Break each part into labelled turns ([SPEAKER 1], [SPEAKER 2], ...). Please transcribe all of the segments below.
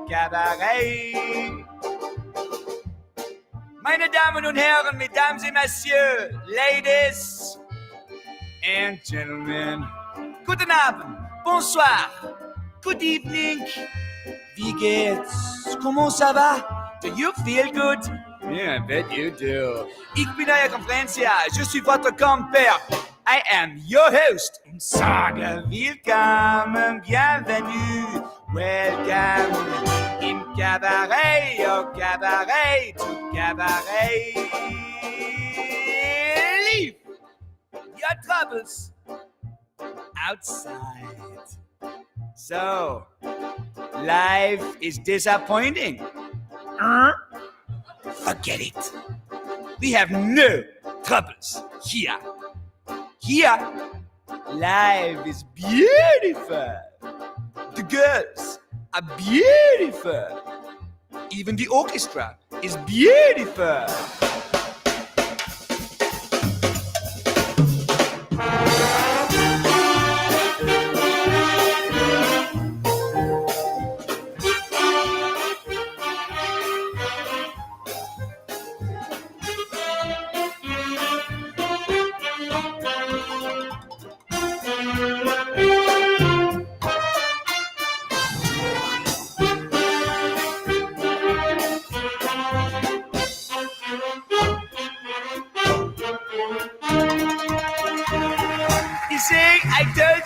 [SPEAKER 1] Cabaret. Meine Damen und Herren, Mesdames et Messieurs, Ladies and Gentlemen, guten Abend, bonsoir, good evening, wie geht's, comment ça va, do you feel good? Yeah, I bet you do. Ich bin euer Conferencia, je suis votre compère, I am your host, und sage willkommen, bienvenue, welcome, in Cabaret, oh Cabaret, to Cabaret. Leave your troubles outside. So, life is disappointing. Forget it. We have no troubles here. Here, life is beautiful. The girls are beautiful. Even the orchestra is beautiful.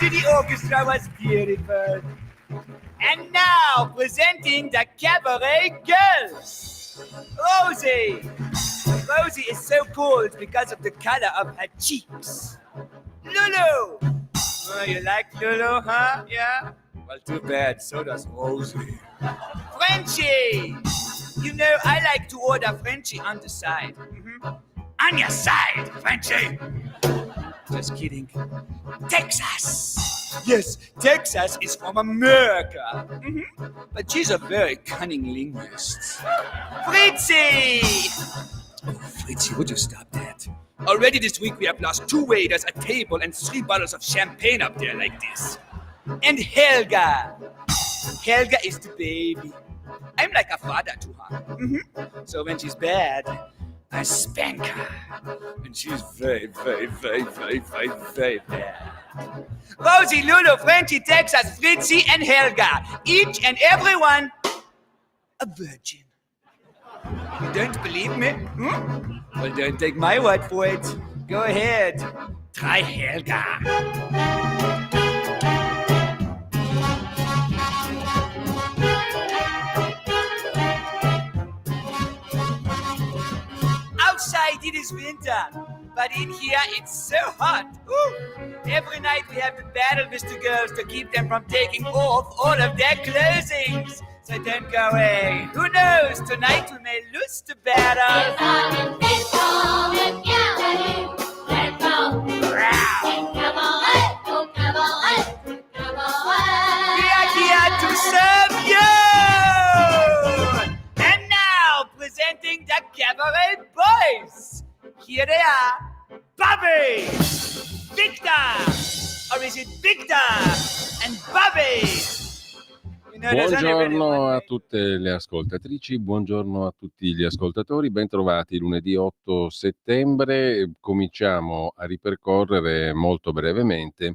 [SPEAKER 1] The orchestra was beautiful. And now, presenting the Cabaret Girls. Rosie. Rosie is so cold because of the color of her cheeks. Lulu. Oh, you like Lulu, huh? Yeah? Well, too bad. So does Rosie. Frenchie. You know, I like to order Frenchie on the side. Mm-hmm. On your side, Frenchie. Just kidding. Texas. Yes, Texas is from America. Mm-hmm. But she's a very cunning linguist. Fritzy! Oh, Fritzy, would you stop that? Already this week we have lost 2 waiters, a table, and 3 bottles of champagne up there like this. And Helga. Helga is the baby. I'm like a father to her. Mm-hmm. So when she's bad, I spank her. And she's very, very, very, very, very, very bad. Rosie, Lulu, Frenchie, Texas, Fritzy, and Helga. Each and every one a virgin. You don't believe me? Hmm? Well, don't take my word for it. Go ahead. Try Helga. Outside it is winter, but in here it's so hot. Ooh. Every night we have to battle with the girls to keep them from taking off all of their clothings. So don't go away. Who knows? Tonight we may lose the battle. We are here to serve you. And now presenting the Cabaret Boys. Here they are. Bobby, Victor, or is it Victor and Bobby?
[SPEAKER 2] Buongiorno a tutte le ascoltatrici, buongiorno a tutti gli ascoltatori, bentrovati lunedì 8 settembre. Cominciamo a ripercorrere molto brevemente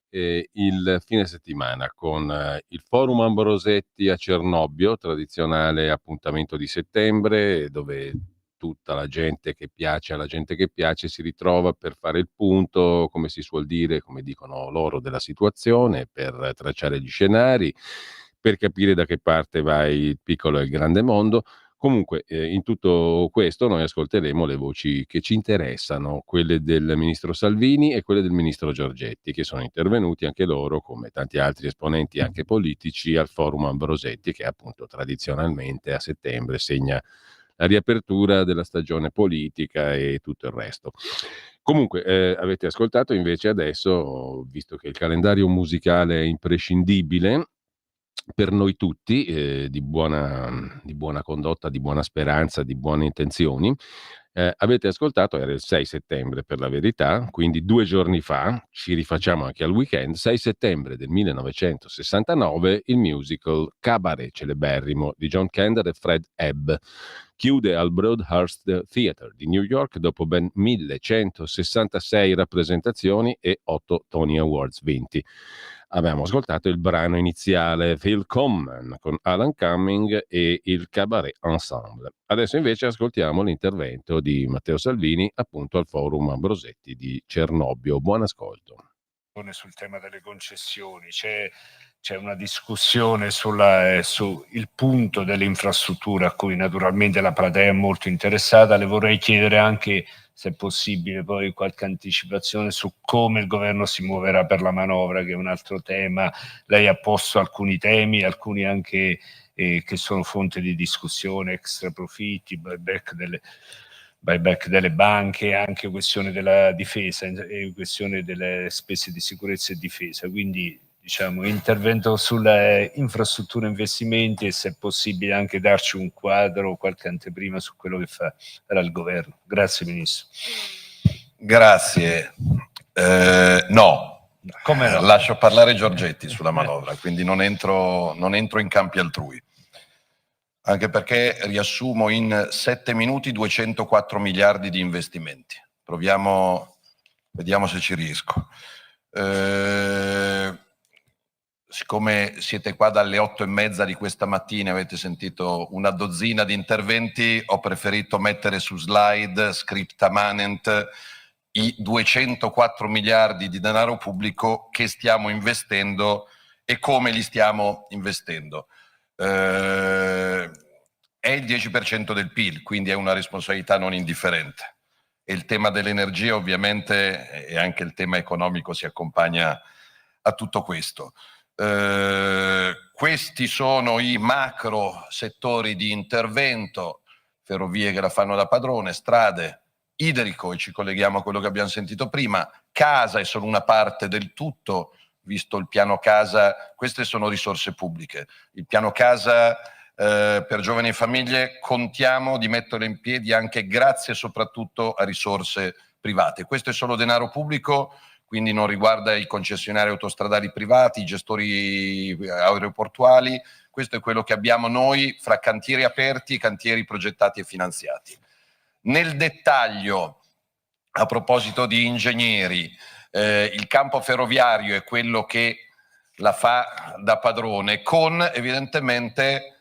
[SPEAKER 2] il fine settimana con il Forum Ambrosetti a Cernobbio, tradizionale appuntamento di settembre, dove tutta la gente che piace alla gente che piace si ritrova per fare il punto, come si suol dire, come dicono loro, della situazione, per tracciare gli scenari, per capire da che parte va il piccolo e il grande mondo. Comunque, in tutto questo noi ascolteremo le voci che ci interessano, quelle del ministro Salvini e quelle del ministro Giorgetti, che sono intervenuti anche loro, come tanti altri esponenti anche politici, al Forum Ambrosetti, che appunto tradizionalmente a settembre segna la riapertura della stagione politica e tutto il resto. Comunque, avete ascoltato invece adesso, visto che il calendario musicale è imprescindibile per noi tutti, di buona condotta, di buona speranza, di buone intenzioni, Avete ascoltato, era il 6 settembre per la verità, quindi 2 giorni fa, ci rifacciamo anche al weekend, 6 settembre del 1969, il musical Cabaret, celeberrimo, di John Kander e Fred Ebb, chiude al Broadhurst Theatre di New York dopo ben 1166 rappresentazioni e 8 Tony Awards vinti. Abbiamo ascoltato il brano iniziale Phil Coleman con Alan Cumming e il Cabaret Ensemble. Adesso invece ascoltiamo l'intervento di Matteo Salvini appunto al Forum Ambrosetti di Cernobbio. Buon ascolto.
[SPEAKER 3] Sul tema delle concessioni c'è una discussione su il punto delle infrastrutture a cui naturalmente la platea è molto interessata. Le vorrei chiedere anche, se è possibile, poi qualche anticipazione su come il governo si muoverà per la manovra, che è un altro tema. Lei ha posto alcuni temi, alcuni anche che sono fonte di discussione: extra profitti, buyback delle banche, anche questione della difesa e questione delle spese di sicurezza e difesa. Quindi, diciamo, intervento sulle infrastrutture e investimenti, e se è possibile anche darci un quadro o qualche anteprima su quello che farà il governo. Grazie, Ministro.
[SPEAKER 4] Grazie. No.
[SPEAKER 3] Come no?
[SPEAKER 4] Lascio parlare Giorgetti sulla manovra, quindi non entro in campi altrui. Anche perché riassumo in 7 minuti 204 miliardi di investimenti. Vediamo se ci riesco. Siccome siete qua dalle 8:30 di questa mattina, avete sentito una dozzina di interventi, ho preferito mettere su slide scripta manent i 204 miliardi di denaro pubblico che stiamo investendo e come li stiamo investendo. È il 10% del PIL, quindi è una responsabilità non indifferente. E il tema dell'energia, ovviamente, e anche il tema economico si accompagna a tutto questo. Questi sono i macro settori di intervento: ferrovie che la fanno da padrone, strade, idrico, e ci colleghiamo a quello che abbiamo sentito prima, casa è solo una parte del tutto, visto il piano casa. Queste sono risorse pubbliche. Il piano casa per giovani e famiglie contiamo di metterlo in piedi anche grazie soprattutto a risorse private. Questo è solo denaro pubblico, quindi non riguarda i concessionari autostradali privati, i gestori aeroportuali. Questo è quello che abbiamo noi fra cantieri aperti, cantieri progettati e finanziati. Nel dettaglio, a proposito di ingegneri, il campo ferroviario è quello che la fa da padrone, con evidentemente,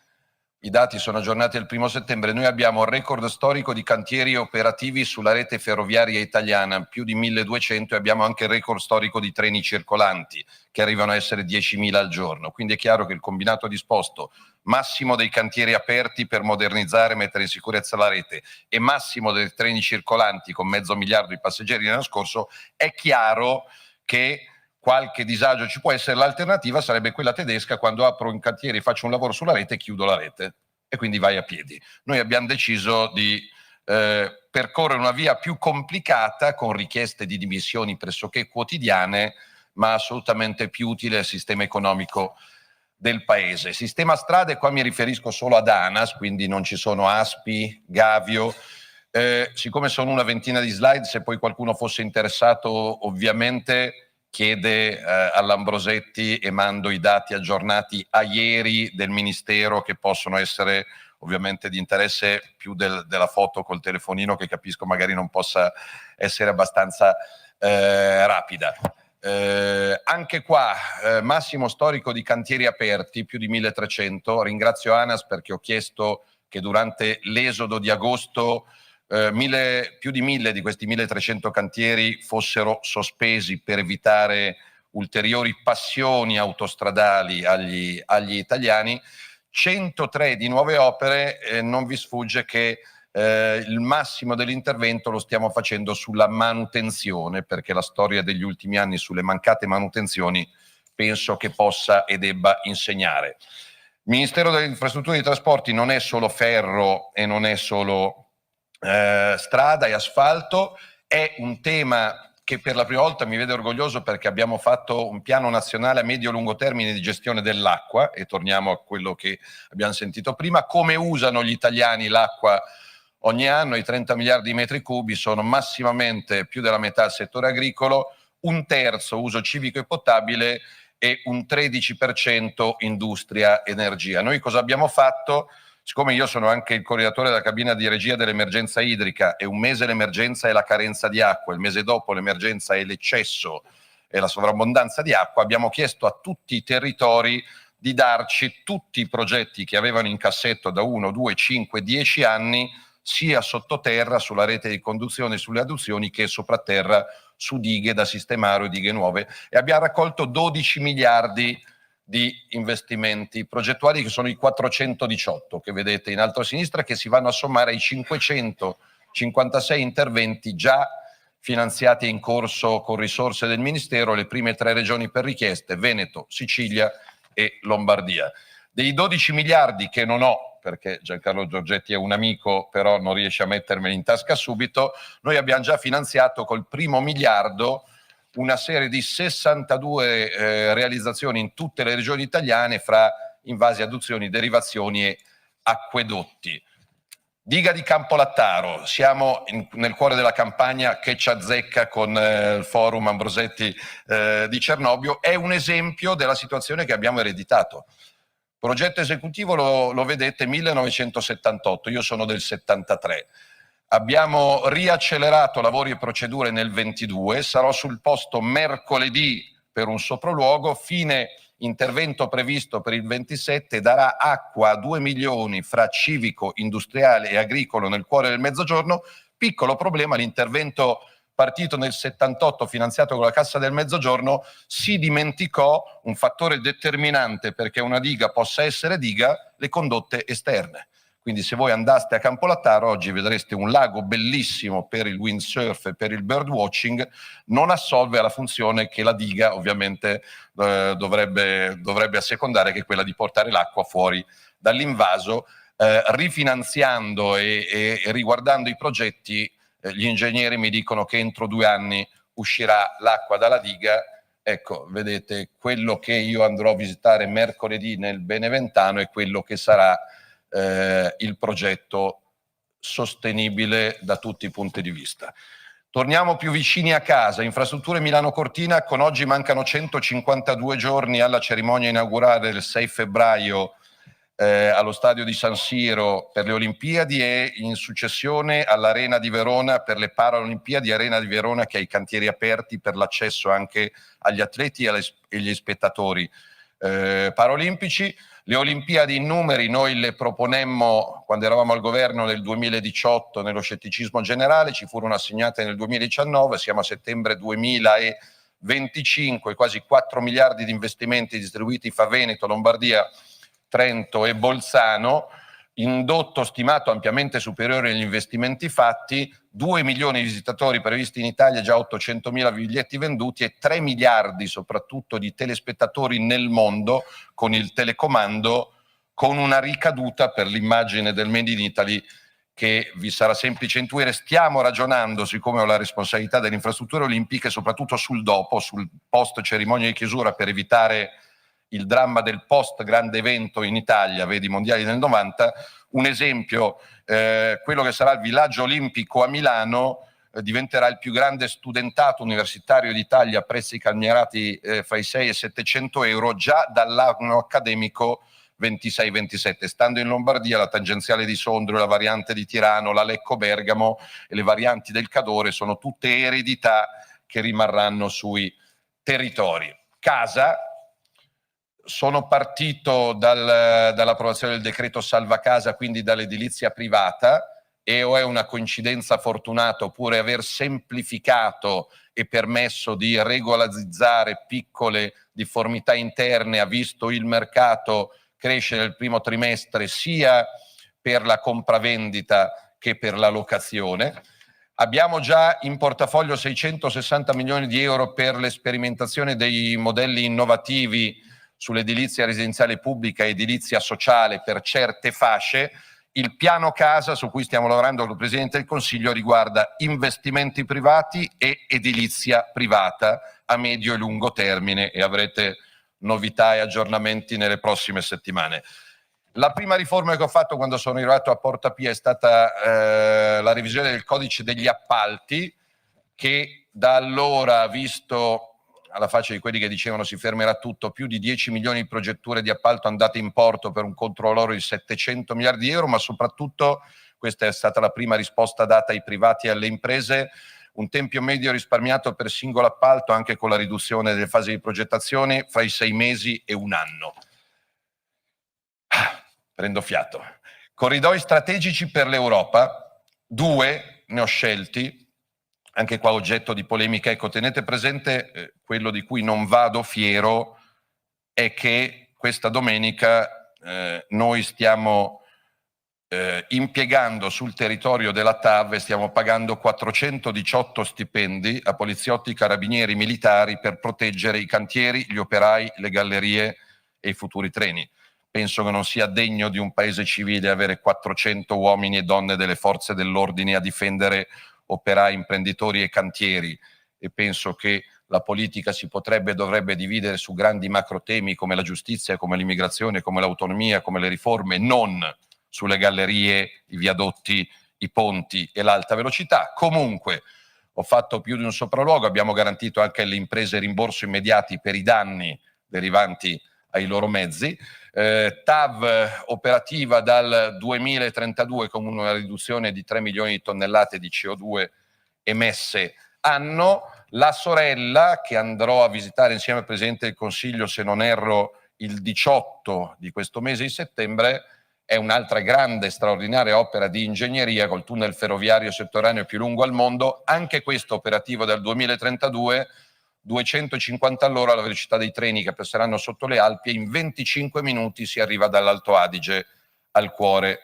[SPEAKER 4] i dati sono aggiornati al 1° settembre, noi abbiamo un record storico di cantieri operativi sulla rete ferroviaria italiana, più di 1200, e abbiamo anche il record storico di treni circolanti, che arrivano a essere 10.000 al giorno. Quindi è chiaro che il combinato disposto massimo dei cantieri aperti per modernizzare e mettere in sicurezza la rete e massimo dei treni circolanti con 500 milioni di passeggeri l'anno scorso, è chiaro che qualche disagio ci può essere. L'alternativa sarebbe quella tedesca: quando apro un cantiere, faccio un lavoro sulla rete, chiudo la rete e quindi vai a piedi. Noi abbiamo deciso di percorrere una via più complicata, con richieste di dimissioni pressoché quotidiane, ma assolutamente più utile al sistema economico del paese. Sistema strade, qua mi riferisco solo ad ANAS, quindi non ci sono ASPI, Gavio. Siccome sono una ventina di slide, se poi qualcuno fosse interessato, ovviamente chiede all'Ambrosetti e mando i dati aggiornati a ieri del Ministero, che possono essere ovviamente di interesse più della foto col telefonino, che capisco magari non possa essere abbastanza rapida. Anche qua massimo storico di cantieri aperti, più di 1300. Ringrazio ANAS perché ho chiesto che durante l'esodo di agosto più di 1000 di questi 1300 cantieri fossero sospesi per evitare ulteriori passioni autostradali agli italiani. 103 di nuove opere. Non vi sfugge che il massimo dell'intervento lo stiamo facendo sulla manutenzione, perché la storia degli ultimi anni sulle mancate manutenzioni penso che possa e debba insegnare. Il Ministero delle Infrastrutture e dei Trasporti non è solo ferro e non è solo strada e asfalto, è un tema che per la prima volta mi vede orgoglioso, perché abbiamo fatto un piano nazionale a medio-lungo termine di gestione dell'acqua, e torniamo a quello che abbiamo sentito prima. Come usano gli italiani l'acqua ogni anno, i 30 miliardi di metri cubi sono massimamente più della metà al settore agricolo, un terzo uso civico e potabile e un 13% industria energia. Noi cosa abbiamo fatto? Siccome io sono anche il coordinatore della cabina di regia dell'emergenza idrica e un mese l'emergenza è la carenza di acqua, il mese dopo l'emergenza è l'eccesso e la sovrabbondanza di acqua, abbiamo chiesto a tutti i territori di darci tutti i progetti che avevano in cassetto da 1, 2, 5, 10 anni, sia sottoterra, sulla rete di conduzione, sulle adduzioni, che sopratterra su dighe da sistemare o dighe nuove, e abbiamo raccolto 12 miliardi di investimenti progettuali, che sono i 418 che vedete in alto a sinistra, che si vanno a sommare ai 556 interventi già finanziati in corso con risorse del Ministero, le prime 3 regioni per richieste: Veneto, Sicilia e Lombardia. Dei 12 miliardi che non ho, perché Giancarlo Giorgetti è un amico, però non riesce a mettermeli in tasca subito, noi abbiamo già finanziato col primo miliardo una serie di 62 realizzazioni in tutte le regioni italiane, fra invasi, adduzioni, derivazioni e acquedotti. Diga di Campolattaro, siamo nel cuore della campagna che ci azzecca con il forum Ambrosetti di Cernobbio, è un esempio della situazione che abbiamo ereditato. Progetto esecutivo lo vedete 1978, io sono del 73. Abbiamo riaccelerato lavori e procedure nel 22, sarò sul posto mercoledì per un sopralluogo, fine intervento previsto per il 27, darà acqua a 2 milioni fra civico, industriale e agricolo nel cuore del Mezzogiorno. Piccolo problema, l'intervento partito nel 78, finanziato con la Cassa del Mezzogiorno, si dimenticò un fattore determinante perché una diga possa essere diga: le condotte esterne. Quindi se voi andaste a Campolattaro oggi vedreste un lago bellissimo per il windsurf e per il birdwatching, non assolve alla funzione che la diga ovviamente dovrebbe assecondare, che è quella di portare l'acqua fuori dall'invaso. Rifinanziando e riguardando i progetti, gli ingegneri mi dicono che entro 2 anni uscirà l'acqua dalla diga. Ecco, vedete, quello che io andrò a visitare mercoledì nel Beneventano è quello che sarà il progetto sostenibile da tutti i punti di vista. Torniamo più vicini a casa, infrastrutture Milano Cortina, con oggi mancano 152 giorni alla cerimonia inaugurale del 6 febbraio allo stadio di San Siro per le Olimpiadi, e in successione all'Arena di Verona per le Paralimpiadi, Arena di Verona che ha i cantieri aperti per l'accesso anche agli atleti e agli spettatori paralimpici. Le Olimpiadi in numeri noi le proponemmo quando eravamo al governo nel 2018, nello scetticismo generale, ci furono assegnate nel 2019, siamo a settembre 2025, quasi 4 miliardi di investimenti distribuiti fra Veneto, Lombardia, Trento e Bolzano, indotto stimato ampiamente superiore agli investimenti fatti, 2 milioni di visitatori previsti in Italia, già 800.000 biglietti venduti e 3 miliardi soprattutto di telespettatori nel mondo con il telecomando, con una ricaduta per l'immagine del Made in Italy che vi sarà semplice intuire. Stiamo ragionando, siccome ho la responsabilità delle infrastrutture olimpiche, soprattutto sul dopo, sul post cerimonia di chiusura, per evitare il dramma del post grande evento in Italia, vedi mondiali del 90. Un esempio, quello che sarà il villaggio olimpico a Milano diventerà il più grande studentato universitario d'Italia a prezzi calmierati fra i 6 e 700 euro già dall'anno accademico 26-27. Stando in Lombardia, la tangenziale di Sondrio, la variante di Tirano, la Lecco-Bergamo e le varianti del Cadore sono tutte eredità che rimarranno sui territori. Casa. Sono partito dall'approvazione del decreto salva casa, quindi dall'edilizia privata, e o è una coincidenza fortunata oppure aver semplificato e permesso di regolarizzare piccole difformità interne ha visto il mercato crescere nel primo trimestre sia per la compravendita che per la locazione. Abbiamo già in portafoglio 660 milioni di euro per l'esperimentazione dei modelli innovativi sull'edilizia residenziale pubblica e edilizia sociale per certe fasce. Il piano casa su cui stiamo lavorando con il Presidente del Consiglio riguarda investimenti privati e edilizia privata a medio e lungo termine, e avrete novità e aggiornamenti nelle prossime settimane. La prima riforma che ho fatto quando sono arrivato a Porta Pia è stata la revisione del codice degli appalti, che da allora ha visto, alla faccia di quelli che dicevano si fermerà tutto, più di 10 milioni di progetture di appalto andate in porto per un controllo di 700 miliardi di euro, ma soprattutto, questa è stata la prima risposta data ai privati e alle imprese, un tempo medio risparmiato per singolo appalto, anche con la riduzione delle fasi di progettazione, fra i 6 mesi e un anno. Prendo fiato. Corridoi strategici per l'Europa, 2 ne ho scelti, anche qua oggetto di polemica. Ecco, tenete presente, quello di cui non vado fiero è che questa domenica noi stiamo impiegando sul territorio della TAV, stiamo pagando 418 stipendi a poliziotti, carabinieri, militari per proteggere i cantieri, gli operai, le gallerie e i futuri treni. Penso che non sia degno di un paese civile avere 400 uomini e donne delle forze dell'ordine a difendere operai, imprenditori e cantieri, e penso che la politica si potrebbe e dovrebbe dividere su grandi macro temi come la giustizia, come l'immigrazione, come l'autonomia, come le riforme, non sulle gallerie, i viadotti, i ponti e l'alta velocità. Comunque ho fatto più di un sopralluogo, abbiamo garantito anche alle imprese rimborso immediati per i danni derivanti ai loro mezzi, TAV operativa dal 2032 con una riduzione di 3 milioni di tonnellate di CO2 emesse anno. La sorella, che andrò a visitare insieme al Presidente del Consiglio, se non erro, il 18 di questo mese di settembre, è un'altra grande, straordinaria opera di ingegneria col tunnel ferroviario sotterraneo più lungo al mondo, anche questo operativo dal 2032, 250 all'ora la velocità dei treni che passeranno sotto le Alpi, e in 25 minuti si arriva dall'Alto Adige al cuore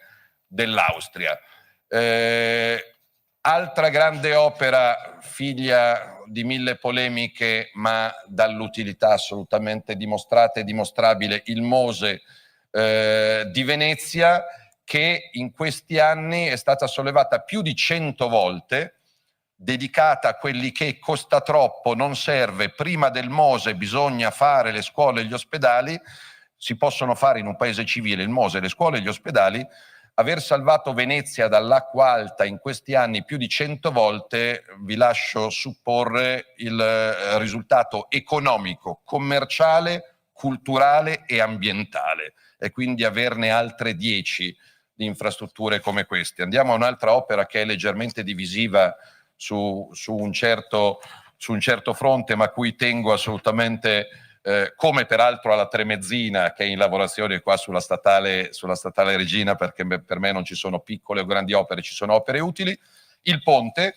[SPEAKER 4] dell'Austria. Altra grande opera, figlia di mille polemiche, ma dall'utilità assolutamente dimostrata e dimostrabile, il Mose di Venezia, che in questi anni è stata sollevata più di 100 volte, dedicata a quelli che costa troppo, non serve, prima del Mose bisogna fare le scuole e gli ospedali. Si possono fare in un paese civile il Mose, le scuole e gli ospedali. Aver salvato Venezia dall'acqua alta in questi anni più di 100 volte, vi lascio supporre il risultato economico, commerciale, culturale e ambientale, e quindi averne altre 10 di infrastrutture come queste. Andiamo a un'altra opera che è leggermente divisiva su un certo fronte, ma a cui tengo assolutamente, come peraltro alla Tremezzina, che è in lavorazione qua sulla statale Regina, perché per me non ci sono piccole o grandi opere, ci sono opere utili. Il ponte,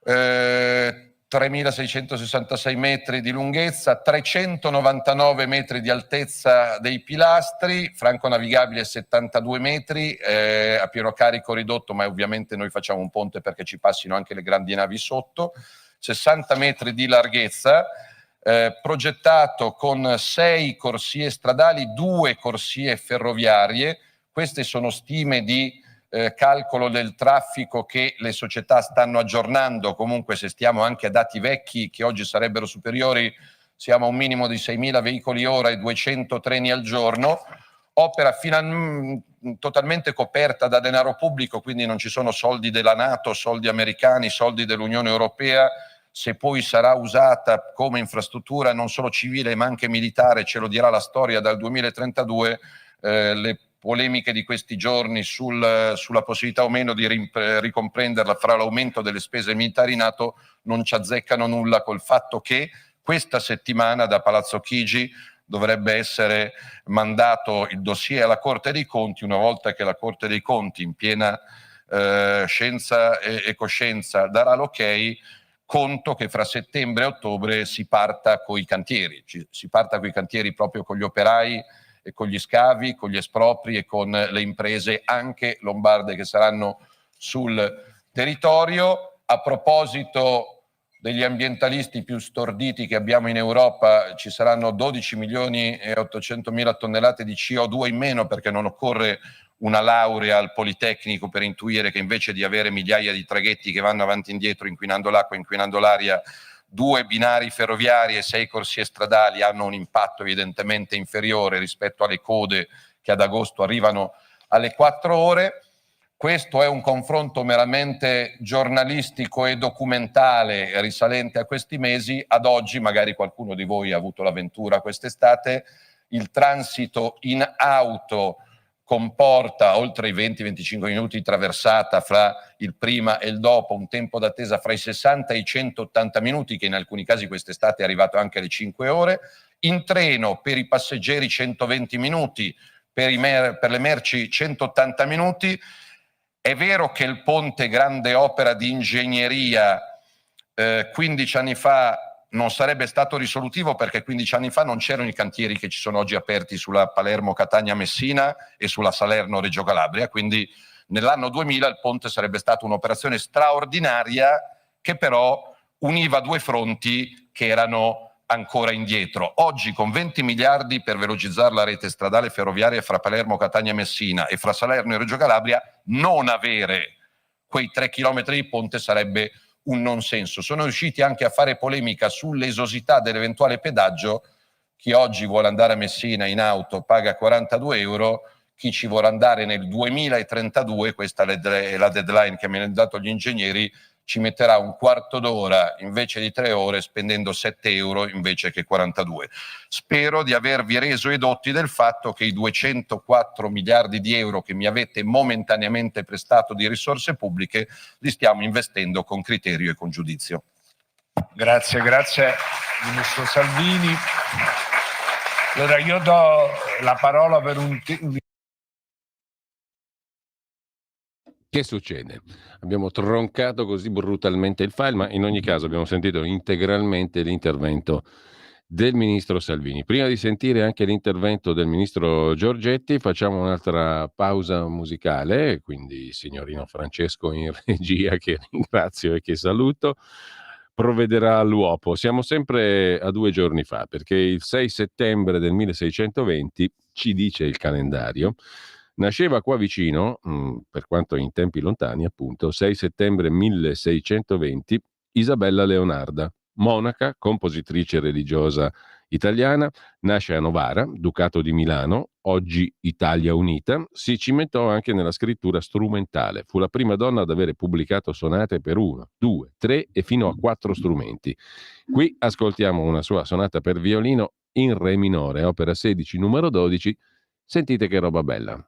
[SPEAKER 4] 3.666 metri di lunghezza, 399 metri di altezza dei pilastri, franco navigabile 72 metri, a pieno carico ridotto, ma ovviamente noi facciamo un ponte perché ci passino anche le grandi navi sotto, 60 metri di larghezza, progettato con 6 corsie stradali, 2 corsie ferroviarie. Queste sono stime di calcolo del traffico che le società stanno aggiornando. Comunque, se stiamo anche a dati vecchi che oggi sarebbero superiori, siamo a un minimo di 6.000 veicoli ora e 200 treni al giorno. Opera totalmente coperta da denaro pubblico, quindi non ci sono soldi della NATO, soldi americani, soldi dell'Unione Europea. Se poi sarà usata come infrastruttura non solo civile ma anche militare, ce lo dirà la storia dal 2032. Le polemiche di questi giorni sulla possibilità o meno di ricomprenderla fra l'aumento delle spese militari NATO non ci azzeccano nulla col fatto che questa settimana da Palazzo Chigi dovrebbe essere mandato il dossier alla Corte dei Conti. Una volta che la Corte dei Conti, in piena scienza e coscienza, darà l'ok, conto che fra settembre e ottobre si parta coi cantieri, proprio con gli operai e con gli scavi, con gli espropri e con le imprese anche lombarde che saranno sul territorio. A proposito degli ambientalisti più storditi che abbiamo in Europa, ci saranno 12 milioni e 800 mila tonnellate di CO2 in meno, perché non occorre una laurea al Politecnico per intuire che invece di avere migliaia di traghetti che vanno avanti e indietro inquinando l'acqua, inquinando l'aria, 2 binari ferroviari e 6 corsie stradali hanno un impatto evidentemente inferiore rispetto alle code che ad agosto arrivano alle 4 ore. Questo è un confronto meramente giornalistico e documentale risalente a questi mesi. Ad oggi, magari qualcuno di voi ha avuto l'avventura quest'estate, il transito in auto comporta oltre i 20-25 minuti di traversata fra il prima e il dopo, un tempo d'attesa fra i 60 e i 180 minuti, che in alcuni casi quest'estate è arrivato anche alle 5 ore. In treno per i passeggeri 120 minuti, per le merci 180 minuti. È vero che il ponte, grande opera di ingegneria, 15 anni fa non sarebbe stato risolutivo, perché 15 anni fa non c'erano i cantieri che ci sono oggi aperti sulla Palermo-Catania-Messina e sulla Salerno-Reggio Calabria, quindi nell'anno 2000 il ponte sarebbe stata un'operazione straordinaria che però univa due fronti che erano ancora indietro. Oggi con 20 miliardi per velocizzare la rete stradale ferroviaria fra Palermo, Catania e Messina e fra Salerno e Reggio Calabria, non avere quei 3 chilometri di ponte sarebbe un non senso. Sono riusciti anche a fare polemica sull'esosità dell'eventuale pedaggio. Chi oggi vuole andare a Messina in auto paga 42 euro, chi ci vuole andare nel 2032, questa è la deadline che mi hanno dato gli ingegneri, ci metterà un quarto d'ora invece di 3 ore, spendendo 7 euro invece che 42. Spero di avervi reso edotti del fatto che i 204 miliardi di euro che mi avete momentaneamente prestato di risorse pubbliche li stiamo investendo con criterio e con giudizio.
[SPEAKER 3] Grazie Ministro Salvini. Allora io do la parola per un
[SPEAKER 2] Che succede? Abbiamo troncato così brutalmente il file, ma in ogni caso abbiamo sentito integralmente l'intervento del ministro Salvini. Prima di sentire anche l'intervento del ministro Giorgetti, facciamo un'altra pausa musicale, quindi signorino Francesco in regia, che ringrazio e che saluto, provvederà all'uopo. Siamo sempre a 2 giorni fa, perché il 6 settembre del 1620, ci dice il calendario, nasceva qua vicino, per quanto in tempi lontani appunto, 6 settembre 1620, Isabella Leonarda, monaca, compositrice religiosa italiana, nasce a Novara, Ducato di Milano, oggi Italia Unita, si cimentò anche nella scrittura strumentale, fu la prima donna ad avere pubblicato sonate per 1, 2, 3 e fino a 4 strumenti. Qui ascoltiamo una sua sonata per violino in re minore, opera 16, numero 12, sentite che roba bella.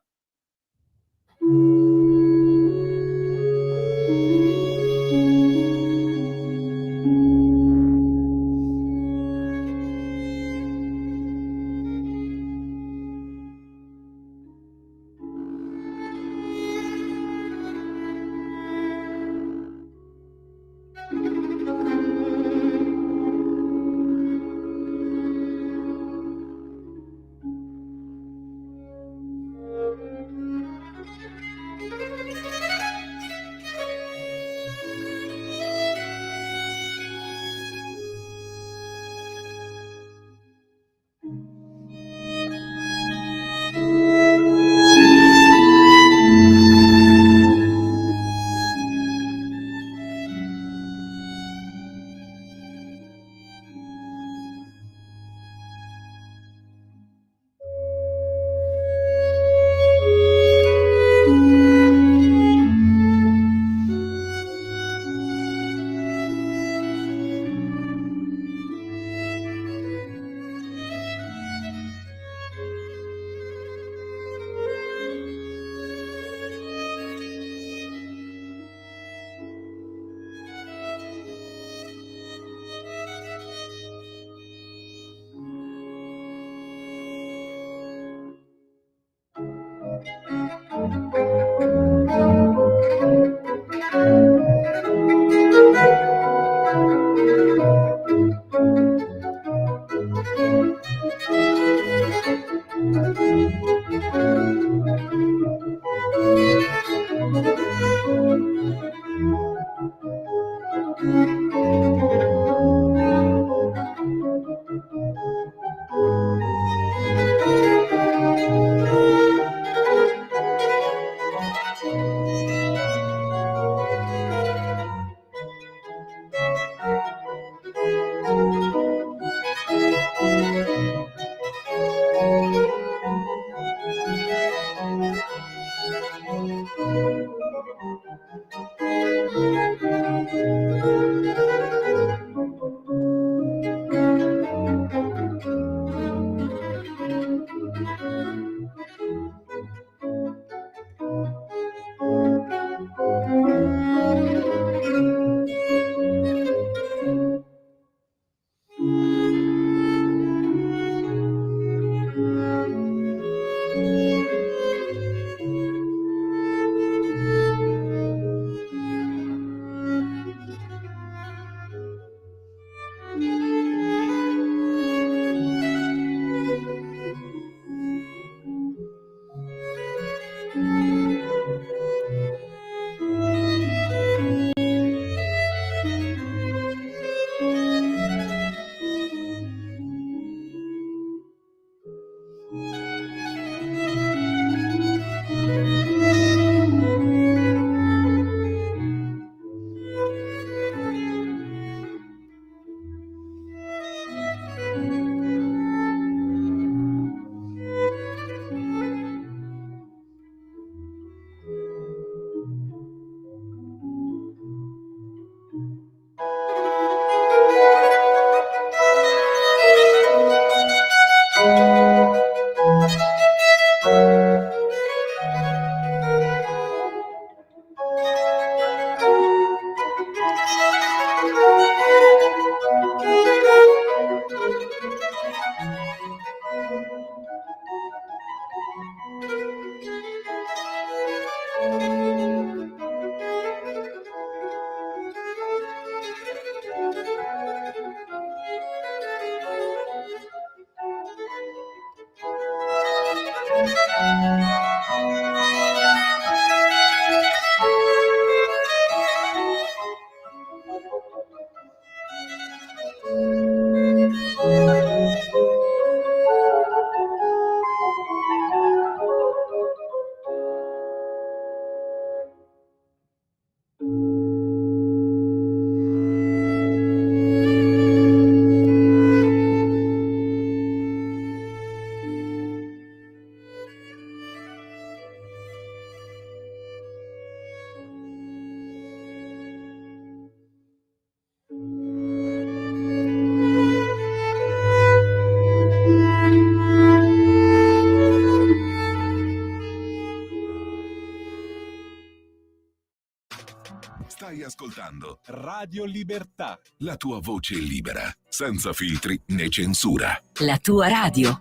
[SPEAKER 5] Stai ascoltando
[SPEAKER 6] Radio Libertà.
[SPEAKER 5] la tua voce libera, senza filtri né censura.
[SPEAKER 7] La tua radio.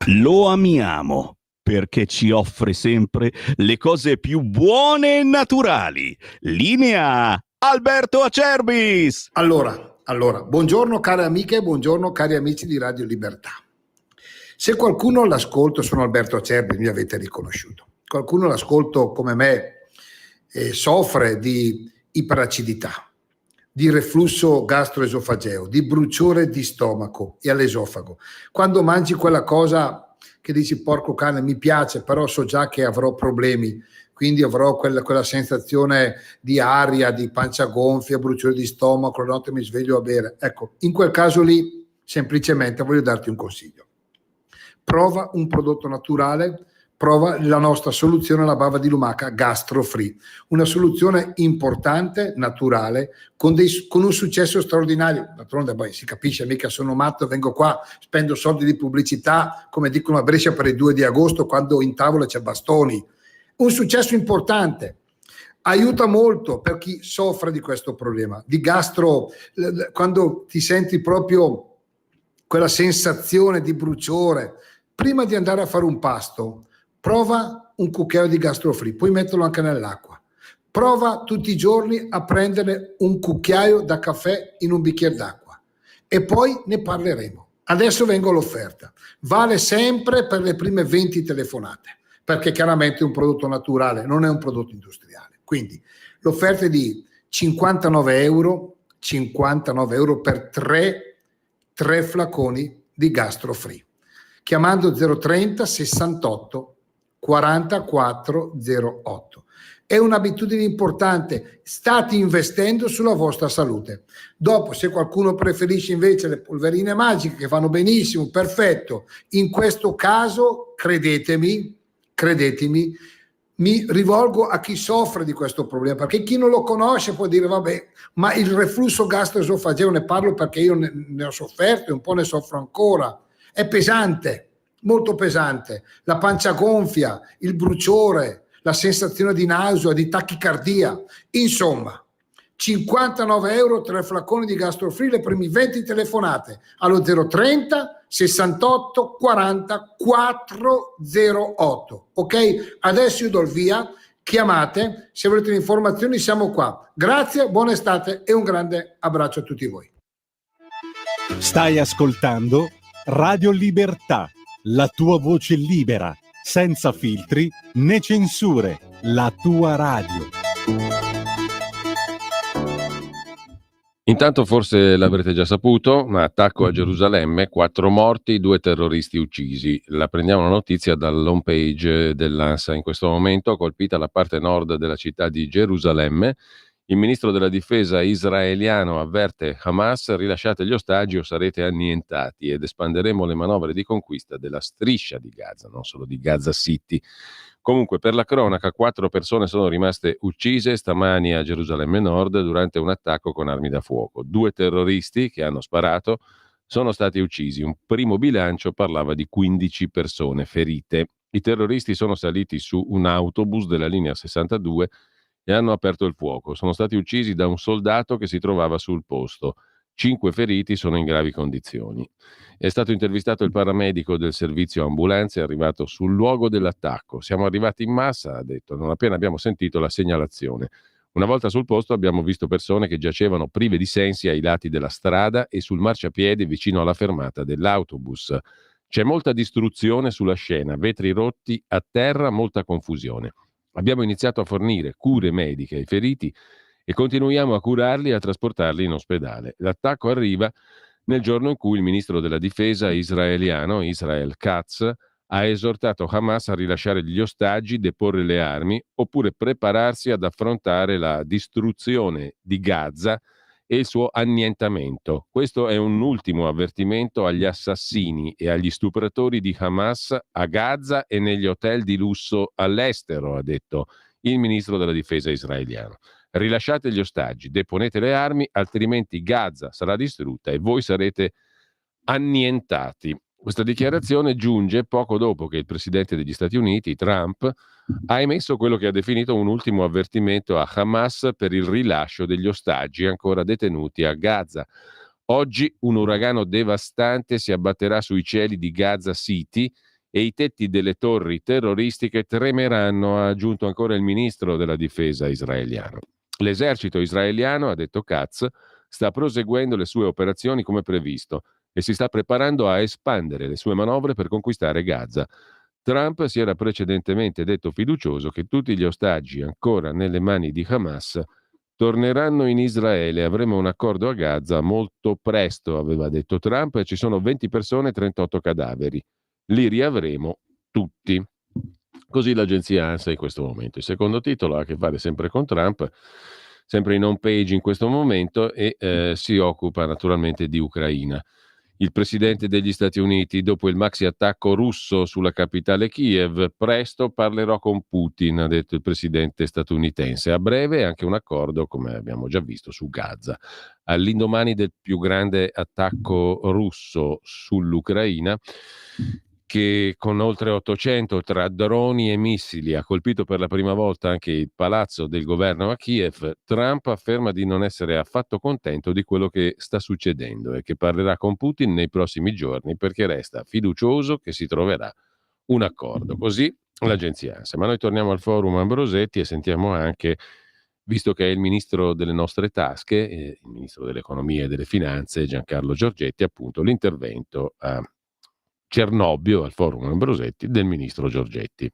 [SPEAKER 6] Lo amiamo perché ci offre sempre le cose più buone e naturali. Linea Alberto Acerbis.
[SPEAKER 8] Allora, buongiorno care amiche e buongiorno cari amici di Radio Libertà. Se qualcuno all'ascolto, sono Alberto Acerbis, mi avete riconosciuto. Qualcuno all'ascolto come me soffre di iperacidità, di reflusso gastroesofageo, di bruciore di stomaco e all'esofago. Quando mangi quella cosa che dici porco cane mi piace, però so già che avrò problemi, quindi avrò quella sensazione di aria, di pancia gonfia, bruciore di stomaco, la notte mi sveglio a bere. Ecco, in quel caso lì semplicemente voglio darti un consiglio. Prova un prodotto naturale, prova la nostra soluzione alla bava di lumaca Gastro Free, una soluzione importante, naturale, con un successo straordinario. D'altronde poi si capisce, mica sono matto, vengo qua, spendo soldi di pubblicità, come dicono a Brescia per il 2 di agosto, quando in tavola c'è Bastoni. Un successo importante, aiuta molto per chi soffre di questo problema, di gastro, quando ti senti proprio quella sensazione di bruciore. Prima di andare a fare un pasto, prova un cucchiaio di Gastro Free, puoi metterlo anche nell'acqua. Prova tutti i giorni a prendere un cucchiaio da caffè in un bicchiere d'acqua e poi ne parleremo. Adesso vengo all'offerta. Vale sempre per le prime 20 telefonate, perché chiaramente è un prodotto naturale, non è un prodotto industriale. Quindi l'offerta è di 59 euro per tre flaconi di Gastro Free. Chiamando 030 68 44 08. è un'abitudine importante, state investendo sulla vostra salute. Dopo, se qualcuno preferisce invece le polverine magiche che vanno benissimo, perfetto, in questo caso credetemi, mi rivolgo a chi soffre di questo problema, perché chi non lo conosce può dire vabbè, ma il reflusso gastroesofageo, ne parlo perché io ne ho sofferto e un po' ne soffro ancora, è pesante, molto pesante, la pancia gonfia, il bruciore, la sensazione di nausea, di tachicardia, insomma 59 euro 3 flaconi di GastroFree, le primi 20 telefonate allo 030 68 40 408. Ok? Adesso io do il via, chiamate, se volete le informazioni siamo qua. Grazie, buona estate e un grande abbraccio a tutti voi.
[SPEAKER 7] Stai ascoltando Radio Libertà, la tua voce libera, senza filtri né censure, la tua radio.
[SPEAKER 2] Intanto forse l'avrete già saputo, ma attacco a Gerusalemme, 4 morti, 2 terroristi uccisi. La prendiamo la notizia dall'home page dell'ANSA. In questo momento colpita la parte nord della città di Gerusalemme. Il ministro della difesa israeliano avverte Hamas: rilasciate gli ostaggi o sarete annientati, ed espanderemo le manovre di conquista della striscia di Gaza, non solo di Gaza City. Comunque, per la cronaca, 4 persone sono rimaste uccise stamani a Gerusalemme Nord durante un attacco con armi da fuoco. 2 terroristi che hanno sparato sono stati uccisi. Un primo bilancio parlava di 15 persone ferite. I terroristi sono saliti su un autobus della linea 62 e hanno aperto il fuoco. Sono stati uccisi da un soldato che si trovava sul posto. 5 feriti sono in gravi condizioni. È stato intervistato il paramedico del servizio ambulanze arrivato sul luogo dell'attacco. Siamo arrivati in massa, ha detto, non appena abbiamo sentito la segnalazione. Una volta sul posto abbiamo visto persone che giacevano prive di sensi ai lati della strada e sul marciapiede vicino alla fermata dell'autobus. C'è molta distruzione sulla scena, vetri rotti a terra, molta confusione. Abbiamo iniziato a fornire cure mediche ai feriti e continuiamo a curarli e a trasportarli in ospedale. L'attacco arriva nel giorno in cui il ministro della difesa israeliano, Israel Katz, ha esortato Hamas a rilasciare gli ostaggi, deporre le armi, oppure prepararsi ad affrontare la distruzione di Gaza e il suo annientamento. Questo è un ultimo avvertimento agli assassini e agli stupratori di Hamas a Gaza e negli hotel di lusso all'estero, ha detto il ministro della difesa israeliano. Rilasciate gli ostaggi, deponete le armi, altrimenti Gaza sarà distrutta e voi sarete annientati. Questa dichiarazione giunge poco dopo che il presidente degli Stati Uniti, Trump, ha emesso quello che ha definito un ultimo avvertimento a Hamas per il rilascio degli ostaggi ancora detenuti a Gaza. Oggi un uragano devastante si abbatterà sui cieli di Gaza City e i tetti delle torri terroristiche tremeranno, ha aggiunto ancora il ministro della difesa israeliano. L'esercito israeliano, ha detto Katz, sta proseguendo le sue operazioni come previsto e si sta preparando a espandere le sue manovre per conquistare Gaza. Trump si era precedentemente detto fiducioso che tutti gli ostaggi ancora nelle mani di Hamas torneranno in Israele. Avremo un accordo a Gaza molto presto, aveva detto Trump, e ci sono 20 persone e 38 cadaveri. Li riavremo tutti. Così l'agenzia ANSA in questo momento. Il secondo titolo ha a che fare sempre con Trump, sempre in home page in questo momento, e si occupa naturalmente di Ucraina. Il presidente degli Stati Uniti, dopo il maxi attacco russo sulla capitale Kiev, presto parlerò con Putin, ha detto il presidente statunitense. A breve anche un accordo, come abbiamo già visto, su Gaza. All'indomani del più grande attacco russo sull'Ucraina, che con oltre 800 tra droni e missili ha colpito per la prima volta anche il palazzo del governo a Kiev, Trump afferma di non essere affatto contento di quello che sta succedendo e che parlerà con Putin nei prossimi giorni perché resta fiducioso che si troverà un accordo. Così l'agenzia ANSA. Ma noi torniamo al forum Ambrosetti e sentiamo anche, visto che è il ministro delle nostre tasche, il ministro dell'economia e delle finanze, Giancarlo Giorgetti, appunto l'intervento a Cernobbio, al forum Ambrosetti, del ministro Giorgetti.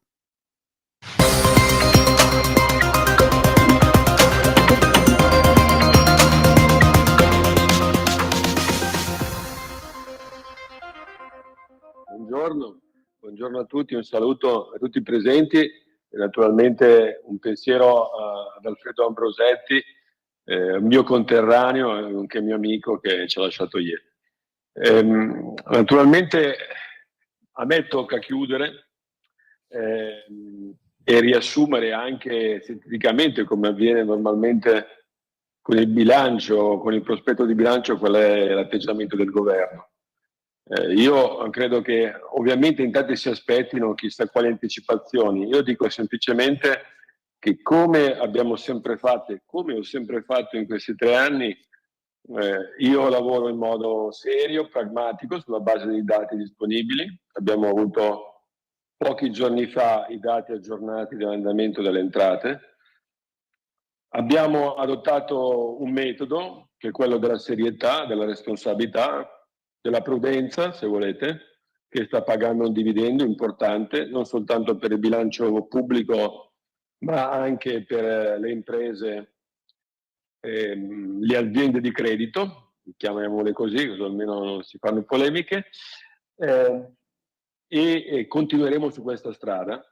[SPEAKER 9] Buongiorno a tutti, un saluto a tutti i presenti. naturalmente un pensiero ad Alfredo Ambrosetti, mio conterraneo e anche mio amico che ci ha lasciato ieri. Naturalmente a me tocca chiudere e riassumere anche sinteticamente, come avviene normalmente con il bilancio, con il prospetto di bilancio, qual è l'atteggiamento del governo. Io credo che ovviamente in tanti si aspettino chissà quali anticipazioni. Io dico semplicemente che come abbiamo sempre fatto e come ho sempre fatto in questi 3 anni, io lavoro in modo serio, pragmatico, sulla base dei dati disponibili. Abbiamo avuto pochi giorni fa i dati aggiornati dell'andamento delle entrate. Abbiamo adottato un metodo che è quello della serietà, della responsabilità, della prudenza, se volete, che sta pagando un dividendo importante, non soltanto per il bilancio pubblico, ma anche per le imprese, le aziende di credito, chiamiamole così almeno non si fanno polemiche, e continueremo su questa strada.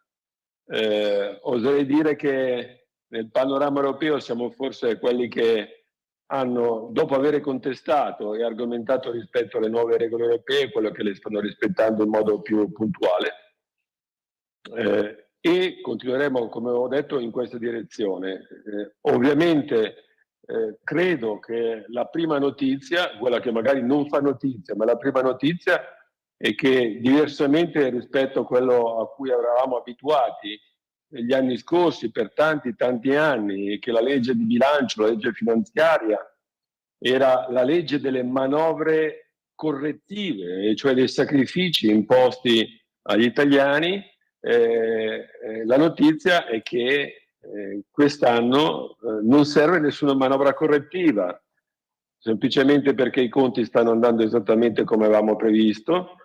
[SPEAKER 9] Oserei dire che nel panorama europeo siamo forse quelli che hanno, dopo aver contestato e argomentato rispetto alle nuove regole europee, quello che le stanno rispettando in modo più puntuale. E continueremo, come ho detto, in questa direzione. Ovviamente credo che la prima notizia, quella che magari non fa notizia, ma la prima notizia è che diversamente rispetto a quello a cui eravamo abituati negli anni scorsi per tanti anni, che la legge di bilancio, la legge finanziaria era la legge delle manovre correttive, cioè dei sacrifici imposti agli italiani, la notizia è che quest'anno non serve nessuna manovra correttiva, semplicemente perché i conti stanno andando esattamente come avevamo previsto.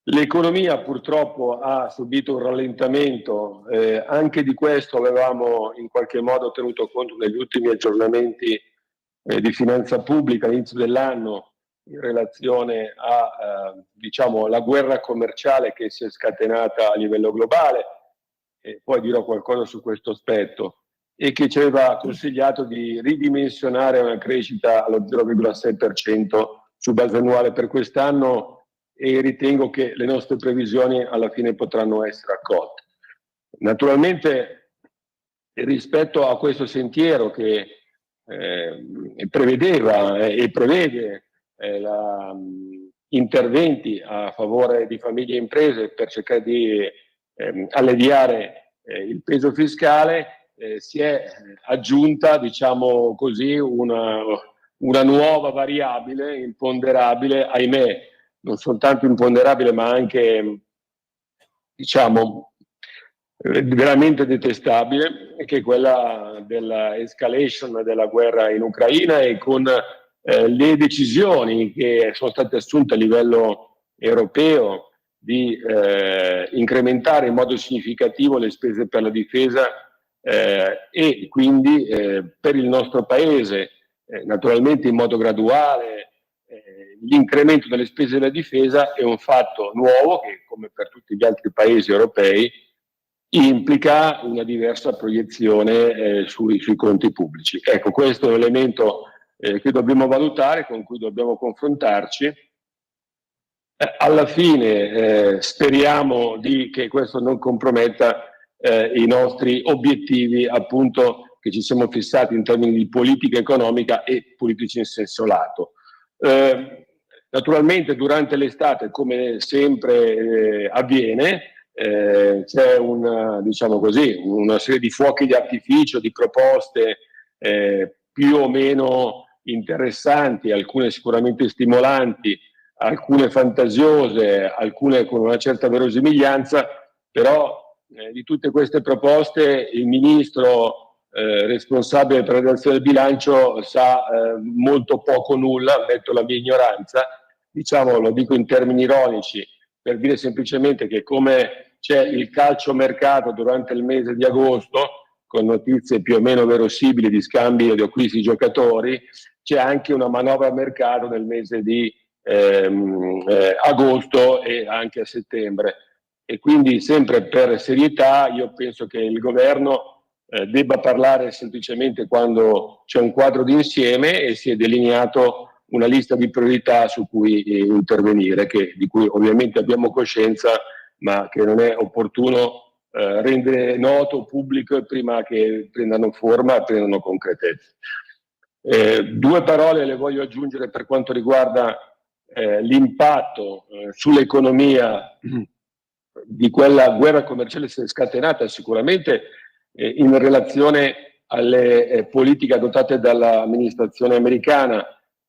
[SPEAKER 9] L'economia purtroppo ha subito un rallentamento, anche di questo avevamo in qualche modo tenuto conto negli ultimi aggiornamenti di finanza pubblica all'inizio dell'anno in relazione a diciamo, la guerra commerciale che si è scatenata a livello globale, e poi dirò qualcosa su questo aspetto, e che ci aveva consigliato di ridimensionare una crescita allo 0,6% su base annuale per quest'anno, e ritengo che le nostre previsioni alla fine potranno essere accolte. Naturalmente rispetto a questo sentiero che prevedeva e prevede interventi a favore di famiglie e imprese per cercare di alleviare il peso fiscale, si è aggiunta, diciamo così, una nuova variabile imponderabile, ahimè, non soltanto imponderabile ma anche, diciamo, veramente detestabile, che è quella della escalation della guerra in Ucraina, e con le decisioni che sono state assunte a livello europeo di incrementare in modo significativo le spese per la difesa, e quindi per il nostro paese, naturalmente in modo graduale. L'incremento delle spese della difesa è un fatto nuovo che, come per tutti gli altri paesi europei, implica una diversa proiezione sui conti pubblici. Ecco, questo è un elemento che dobbiamo valutare, con cui dobbiamo confrontarci. Alla fine speriamo che questo non comprometta i nostri obiettivi, appunto, che ci siamo fissati in termini di politica economica e politici in senso lato. Naturalmente durante l'estate, come sempre avviene, c'è diciamo così, una serie di fuochi di artificio, di proposte più o meno interessanti, alcune sicuramente stimolanti, alcune fantasiose, alcune con una certa verosimiglianza, però di tutte queste proposte il ministro responsabile per la redazione del bilancio sa molto poco nulla, ammetto la mia ignoranza, diciamo, lo dico in termini ironici, per dire semplicemente che come c'è il calciomercato durante il mese di agosto, con notizie più o meno verosimili di scambi e di acquisti di giocatori, c'è anche una manovra a mercato nel mese di agosto e anche a settembre. e quindi sempre per serietà io penso che il governo debba parlare semplicemente quando c'è un quadro d'insieme e si è delineato una lista di priorità su cui intervenire, di cui ovviamente abbiamo coscienza, ma che non è opportuno rendere noto, pubblico, prima che prendano forma e prendano concretezza. Due parole le voglio aggiungere per quanto riguarda l'impatto sull'economia di quella guerra commerciale che si è scatenata sicuramente in relazione alle politiche adottate dall'amministrazione americana.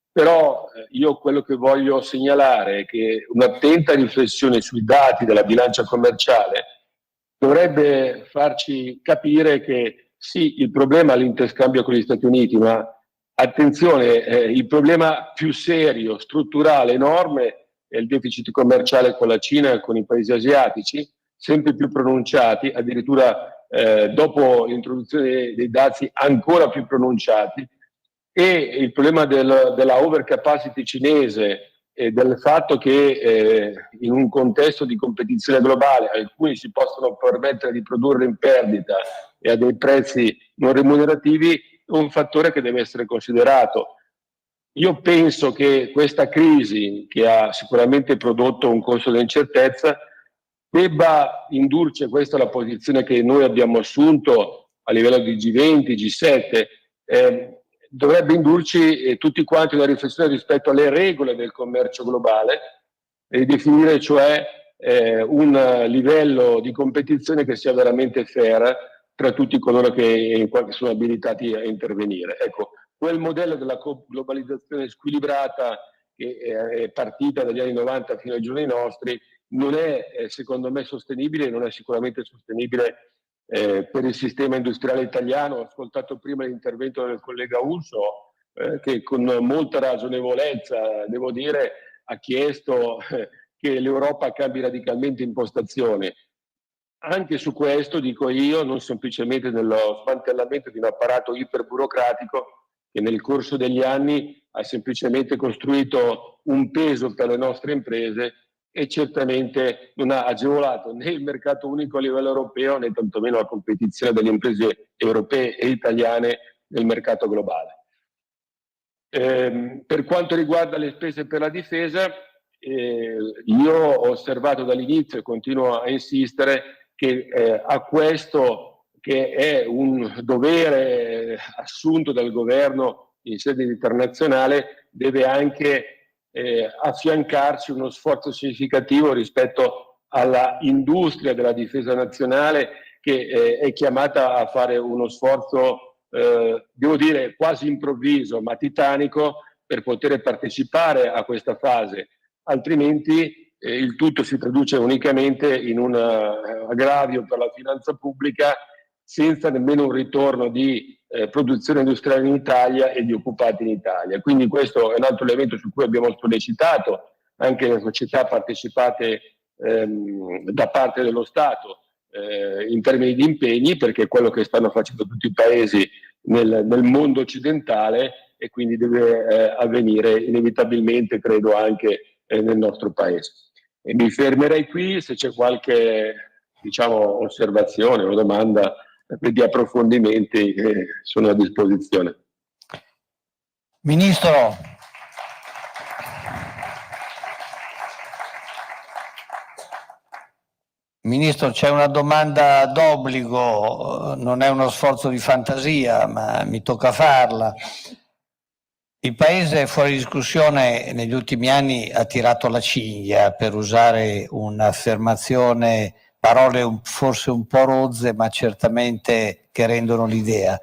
[SPEAKER 9] Però io quello che voglio segnalare è che un'attenta riflessione sui dati della bilancia commerciale dovrebbe farci capire che sì, il problema è l'interscambio con gli Stati Uniti, ma attenzione, il problema più serio, strutturale, enorme è il deficit commerciale con la Cina e con i paesi asiatici, sempre più pronunciati, addirittura dopo l'introduzione dei dazi ancora più pronunciati, e il problema della overcapacity cinese e del fatto che in un contesto di competizione globale alcuni si possono permettere di produrre in perdita e a dei prezzi non remunerativi è un fattore che deve essere considerato. Io penso che questa crisi, che ha sicuramente prodotto un costo di incertezza, debba indurci, e questa è la posizione che noi abbiamo assunto a livello di G20, G7, dovrebbe indurci tutti quanti una riflessione rispetto alle regole del commercio globale e definire cioè un livello di competizione che sia veramente fair tra tutti coloro che sono abilitati a intervenire. Ecco, quel modello della globalizzazione squilibrata che è partita dagli anni 90 fino ai giorni nostri non è secondo me sostenibile, non è sicuramente sostenibile per il sistema industriale italiano. Ho ascoltato prima l'intervento del collega Urso che con molta ragionevolezza, devo dire, ha chiesto che l'Europa cambi radicalmente impostazione. Anche su questo dico io, non semplicemente nello smantellamento di un apparato iperburocratico che nel corso degli anni ha semplicemente costruito un peso per le nostre imprese e certamente non ha agevolato né il mercato unico a livello europeo né tantomeno la competizione delle imprese europee e italiane nel mercato globale. Per quanto riguarda le spese per la difesa, io ho osservato dall'inizio e continuo a insistere che a questo, che è un dovere assunto dal governo in sede internazionale, deve anche affiancarci uno sforzo significativo rispetto alla industria della difesa nazionale che è chiamata a fare uno sforzo, devo dire, quasi improvviso ma titanico per poter partecipare a questa fase, altrimenti il tutto si traduce unicamente in un aggravio per la finanza pubblica senza nemmeno un ritorno di produzione industriale in Italia e di occupati in Italia. Quindi questo è un altro elemento su cui abbiamo sollecitato anche le società partecipate da parte dello Stato in termini di impegni, perché è quello che stanno facendo tutti i paesi nel mondo occidentale e quindi deve avvenire inevitabilmente, credo, anche nel nostro paese. E mi fermerei qui. Se c'è qualche osservazione o domanda di approfondimenti sono a disposizione.
[SPEAKER 10] Ministro, c'è una domanda d'obbligo, non è uno sforzo di fantasia, ma mi tocca farla. Il Paese fuori discussione negli ultimi anni ha tirato la cinghia, per usare un'affermazione, parole forse un po' rozze, ma certamente che rendono l'idea.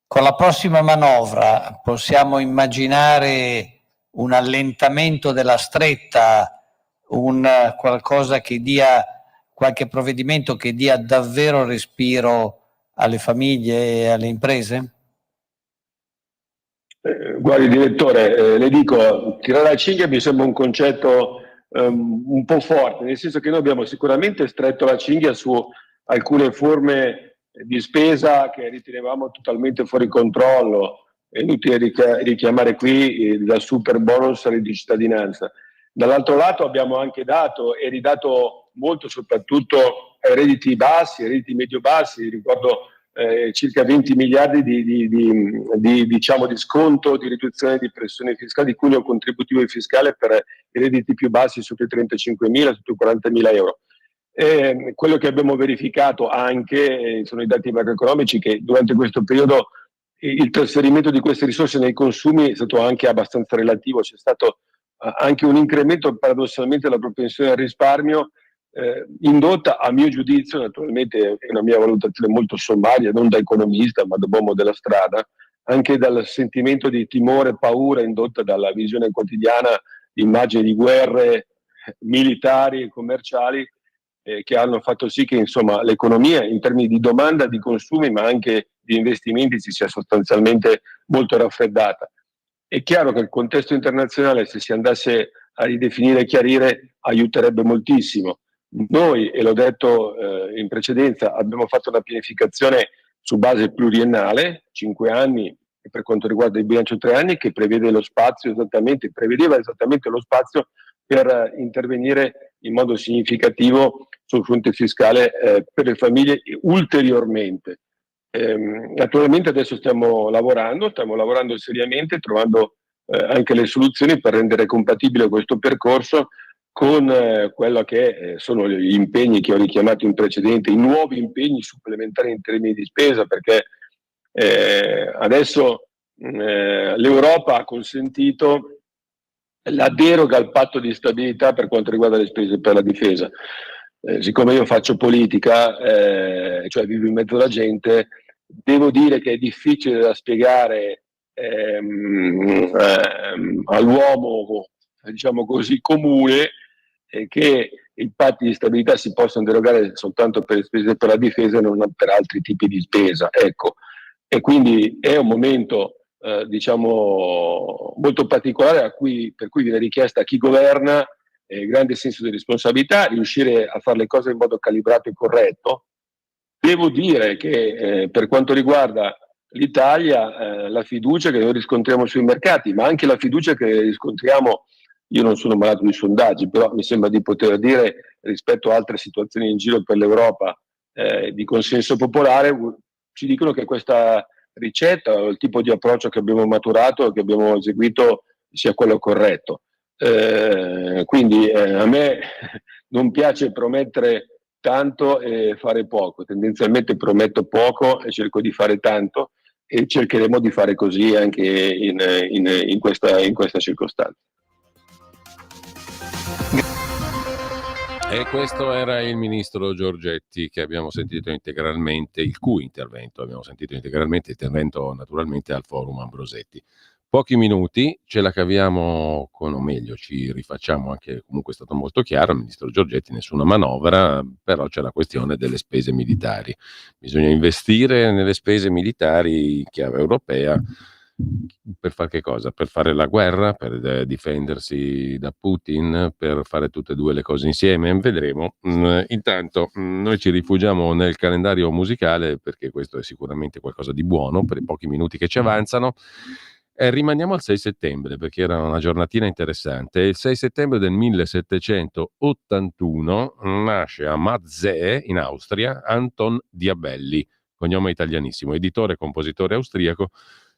[SPEAKER 10] Con la prossima manovra possiamo immaginare un allentamento della stretta, qualcosa che dia, qualche provvedimento che dia davvero respiro alle famiglie e alle imprese?
[SPEAKER 9] Guardi direttore, le dico, tirare la cinghia mi sembra un concetto un po' forte, nel senso che noi abbiamo sicuramente stretto la cinghia su alcune forme di spesa che ritenevamo totalmente fuori controllo. È inutile richiamare qui dal super bonus di cittadinanza. Dall'altro lato abbiamo anche dato e ridato molto soprattutto ai redditi bassi, ai redditi medio-bassi. Ricordo circa 20 miliardi di sconto, di riduzione di pressione fiscale, di cuneo contributivo e fiscale per i redditi più bassi sotto i 35.000, sotto i 40.000 euro. Quello che abbiamo verificato anche sono i dati macroeconomici, che durante questo periodo il trasferimento di queste risorse nei consumi è stato anche abbastanza relativo. C'è stato anche un incremento paradossalmente della propensione al risparmio, indotta, a mio giudizio, naturalmente è una mia valutazione molto sommaria, non da economista ma da uomo della strada, anche dal sentimento di timore e paura indotta dalla visione quotidiana di immagini di guerre militari e commerciali, che hanno fatto sì che insomma l'economia in termini di domanda, di consumi ma anche di investimenti si sia sostanzialmente molto raffreddata. È chiaro che il contesto internazionale, se si andasse a ridefinire e chiarire, aiuterebbe moltissimo. Noi, e l'ho detto in precedenza, abbiamo fatto una pianificazione su base pluriennale, 5 anni, e per quanto riguarda il bilancio 3 anni, che prevedeva esattamente lo spazio per intervenire in modo significativo sul fronte fiscale per le famiglie ulteriormente. Naturalmente adesso stiamo lavorando seriamente, trovando anche le soluzioni per rendere compatibile questo percorso con quello che sono gli impegni che ho richiamato in precedenza, i nuovi impegni supplementari in termini di spesa, perché adesso l'Europa ha consentito la deroga al patto di stabilità per quanto riguarda le spese per la difesa. Siccome io faccio politica, cioè vivo in mezzo alla gente, devo dire che è difficile da spiegare all'uomo, diciamo così, comune, che i patti di stabilità si possono derogare soltanto per le spese per la difesa e non per altri tipi di spesa. Ecco. E quindi è un momento molto particolare per cui viene richiesta a chi governa grande senso di responsabilità, riuscire a fare le cose in modo calibrato e corretto. Devo dire che per quanto riguarda l'Italia, la fiducia che noi riscontriamo sui mercati, ma anche la fiducia che riscontriamo, io non sono malato di sondaggi, però mi sembra di poter dire, rispetto a altre situazioni in giro per l'Europa di consenso popolare, ci dicono che questa ricetta o il tipo di approccio che abbiamo maturato e che abbiamo eseguito sia quello corretto. Quindi a me non piace promettere tanto e fare poco, tendenzialmente prometto poco e cerco di fare tanto, e cercheremo di fare così anche in questa circostanza.
[SPEAKER 2] E questo era il ministro Giorgetti, che abbiamo sentito integralmente, il cui intervento abbiamo sentito integralmente, intervento naturalmente al Forum Ambrosetti. Pochi minuti, ce la caviamo con, o meglio, ci rifacciamo anche, comunque è stato molto chiaro, il ministro Giorgetti, nessuna manovra, però c'è la questione delle spese militari. Bisogna investire nelle spese militari in chiave europea. Per fare che cosa? Per fare la guerra? Per difendersi da Putin? Per fare tutte e due le cose insieme? Vedremo. Intanto noi ci rifugiamo nel calendario musicale, perché questo è sicuramente qualcosa di buono per i pochi minuti che ci avanzano. Rimaniamo al 6 settembre, perché era una giornatina interessante. Il 6 settembre del 1781 nasce a Mazee, in Austria, Anton Diabelli, cognome italianissimo, editore e compositore austriaco.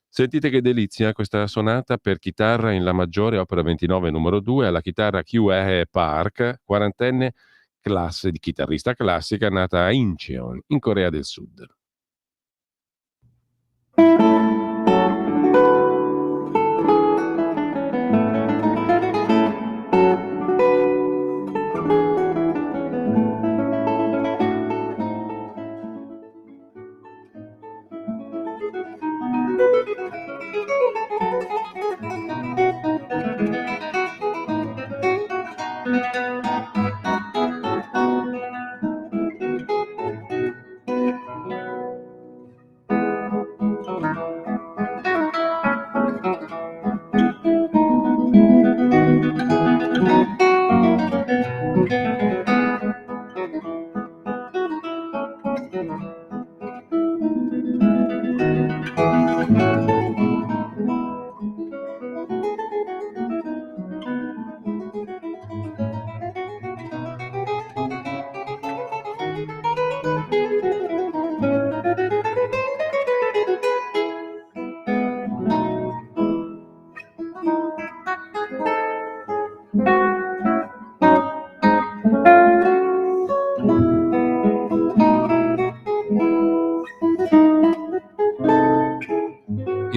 [SPEAKER 2] Sentite che delizia questa sonata per chitarra in La maggiore, opera 29, numero 2, alla chitarra Kyue Park, quarantenne, classe di chitarrista classica, nata a Incheon, in Corea del Sud.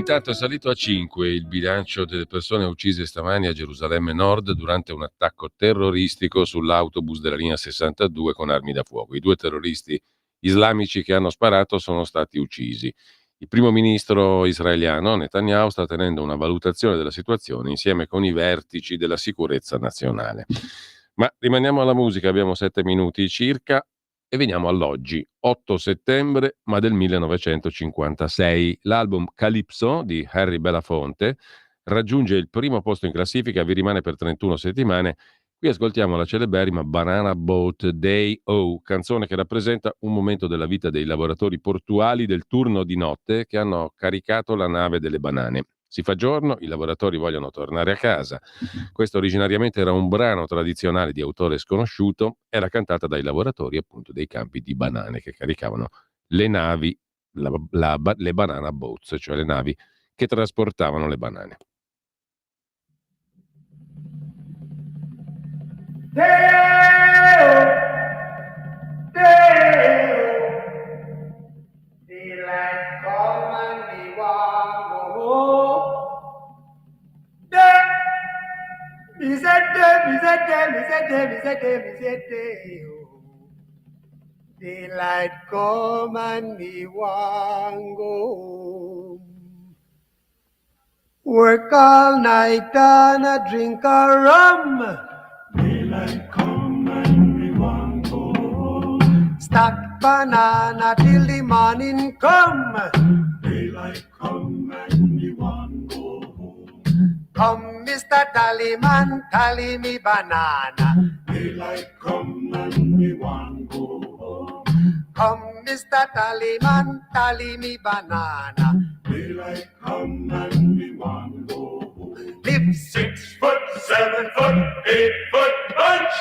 [SPEAKER 2] Intanto è salito a 5 il bilancio delle persone uccise stamani a Gerusalemme Nord durante un attacco terroristico sull'autobus della linea 62 con armi da fuoco. I 2 terroristi islamici che hanno sparato sono stati uccisi. Il primo ministro israeliano Netanyahu sta tenendo una valutazione della situazione insieme con i vertici della sicurezza nazionale. Ma rimaniamo alla musica, abbiamo 7 minuti circa e veniamo all'oggi, 8 settembre ma del 1956. L'album Calypso di Harry Belafonte raggiunge il primo posto in classifica, vi rimane per 31 settimane. Qui ascoltiamo la celeberrima Banana Boat Day O, canzone che rappresenta un momento della vita dei lavoratori portuali del turno di notte che hanno caricato la nave delle banane. Si fa giorno, i lavoratori vogliono tornare a casa. Questo originariamente era un brano tradizionale di autore sconosciuto, era cantata dai lavoratori appunto dei campi di banane che caricavano le navi, le banana boats, cioè le navi che trasportavano le banane.
[SPEAKER 11] Daylight come and me want go home. Me said daylight come and me want go home. Work all night and a drink a rum. Daylight come and me want go home. Stack banana till the morning come. Daylight come and me want go home. Come, Mr. Tallyman, tally me banana. Daylight come and me want go home. Come, Mr. Tallyman, tally me banana. Daylight come and me want go home. Live 6 foot, 7 foot, 8 foot bunch.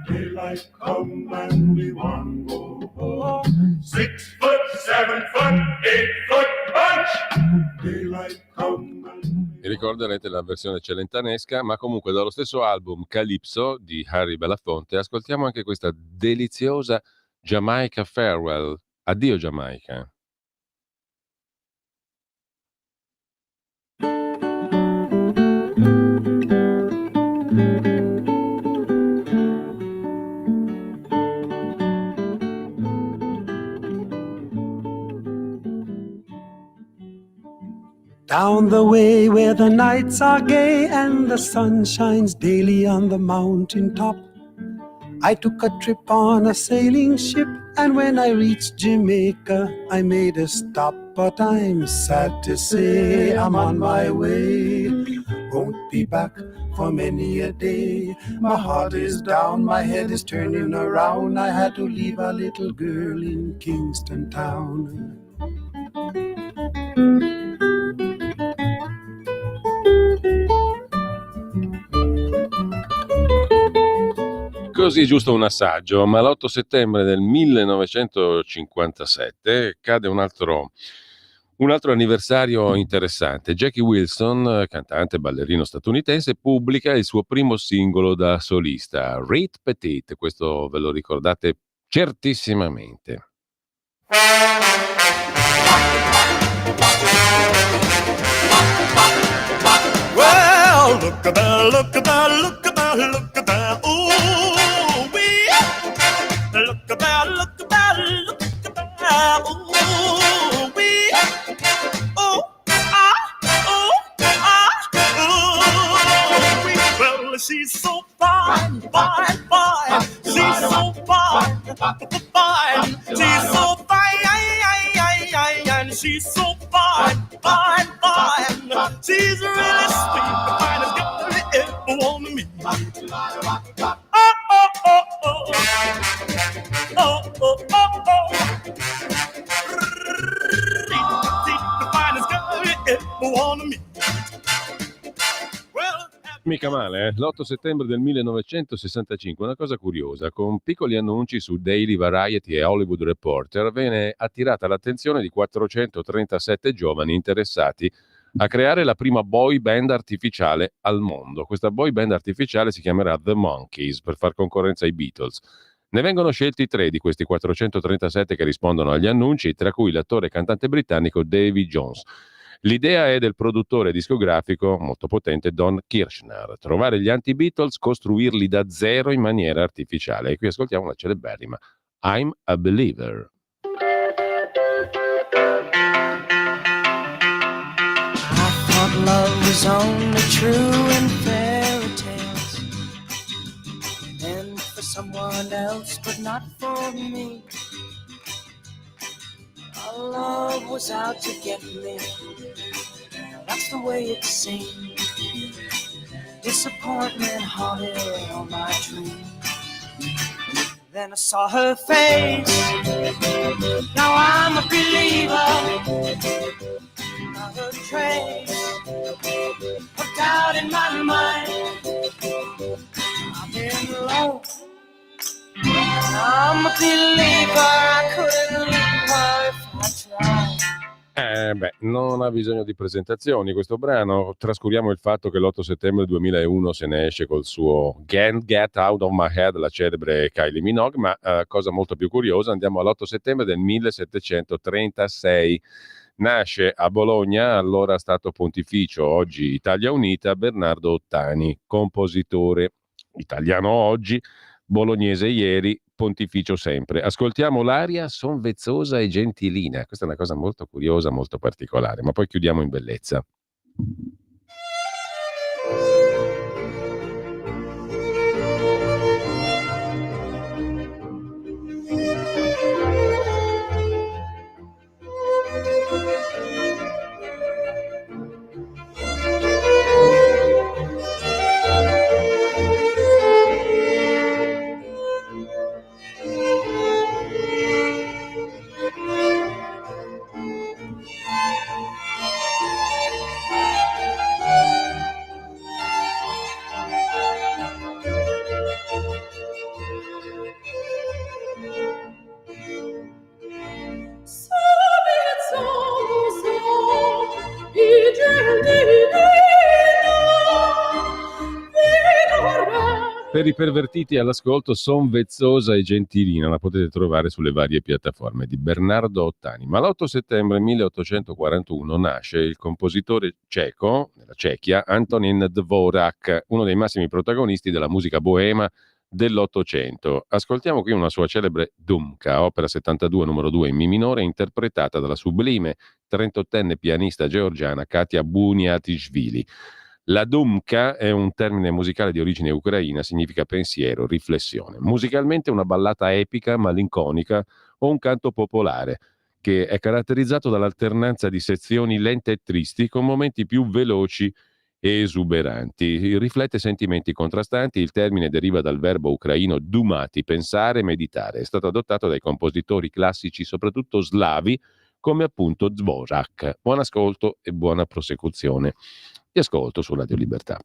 [SPEAKER 11] Daylight come and me want go home. 6 foot, 7 foot, 8 foot bunch. Daylight come.
[SPEAKER 2] Vi ricorderete la versione celentanesca, ma comunque dallo stesso album Calypso di Harry Belafonte ascoltiamo anche questa deliziosa Jamaica Farewell. Addio Giamaica.
[SPEAKER 11] Down the way where the nights are gay and the sun shines daily on the mountain top, I took a trip on a sailing ship, and when I reached Jamaica, I made a stop. But I'm sad to say I'm on my way. Won't be back for many a day. My heart is down, my head is turning around. I had to leave a little girl in Kingston town.
[SPEAKER 2] Così giusto un assaggio, ma l'8 settembre del 1957 cade un altro anniversario interessante. Jackie Wilson, cantante e ballerino statunitense, pubblica il suo primo singolo da solista, Rate Petit. Questo ve lo ricordate certissimamente.
[SPEAKER 12] Well, look at that, look at that, look at that, look at that, ooh wee. Look at that, look at that, look at that, ooh wee. Oh, ooh wee. Well, she's so fine, fine, fine. She's so fine, fine. She's so fine, and she's so fine, fine, fine. She's really sweet, the finest girl you ever want to meet. Oh, oh, oh, oh. Oh, oh, oh, oh. The finest girl you ever want to meet.
[SPEAKER 2] Mica male, L'8 settembre del 1965, una cosa curiosa, con piccoli annunci su Daily Variety e Hollywood Reporter venne attirata l'attenzione di 437 giovani interessati a creare la prima boy band artificiale al mondo. Questa boy band artificiale si chiamerà The Monkees per far concorrenza ai Beatles. Ne vengono scelti 3 di questi 437 che rispondono agli annunci, tra cui l'attore e cantante britannico Davy Jones. L'idea è del produttore discografico molto potente Don Kirshner, trovare gli anti-Beatles, costruirli da zero in maniera artificiale. E qui ascoltiamo la celeberrima I'm a Believer.
[SPEAKER 12] I thought love was only true in fairy tales, meant for someone else but not for me. Our love was out to get me, that's the way it seemed. Disappointment haunted all my dreams. Then I saw her face, now I'm a believer. Not a trace of doubt in my mind. I'm in love, I'm a believer. I couldn't leave her if I tried.
[SPEAKER 2] Non ha bisogno di presentazioni questo brano. Trascuriamo il fatto che l'8 settembre 2001 se ne esce col suo Can't Get Out of My Head, la celebre Kylie Minogue, ma cosa molto più curiosa, andiamo all'8 settembre del 1736. Nasce a Bologna, allora Stato Pontificio, oggi Italia Unita, Bernardo Ottani, compositore italiano oggi, bolognese ieri, pontificio sempre. Ascoltiamo l'aria sonvezzosa e gentilina. Questa è una cosa molto curiosa, molto particolare, ma poi chiudiamo in bellezza. Per i pervertiti all'ascolto, sonvezzosa e gentilina, la potete trovare sulle varie piattaforme di Bernardo Ottani. Ma l'8 settembre 1841 nasce il compositore ceco, nella Cechia, Antonín Dvořák, uno dei massimi protagonisti della musica boema dell'Ottocento. Ascoltiamo qui una sua celebre Dumka, opera 72 numero 2 in Mi minore, interpretata dalla sublime 38enne pianista georgiana Katia Buniatishvili. La Dumka è un termine musicale di origine ucraina, significa pensiero, riflessione. Musicalmente una ballata epica, malinconica o un canto popolare, che è caratterizzato dall'alternanza di sezioni lente e tristi con momenti più veloci e esuberanti. Riflette sentimenti contrastanti, il termine deriva dal verbo ucraino dumati, pensare, meditare. È stato adottato dai compositori classici, soprattutto slavi, come appunto Dvořák. Buon ascolto e buona prosecuzione. Ti ascolto su Radio Libertà.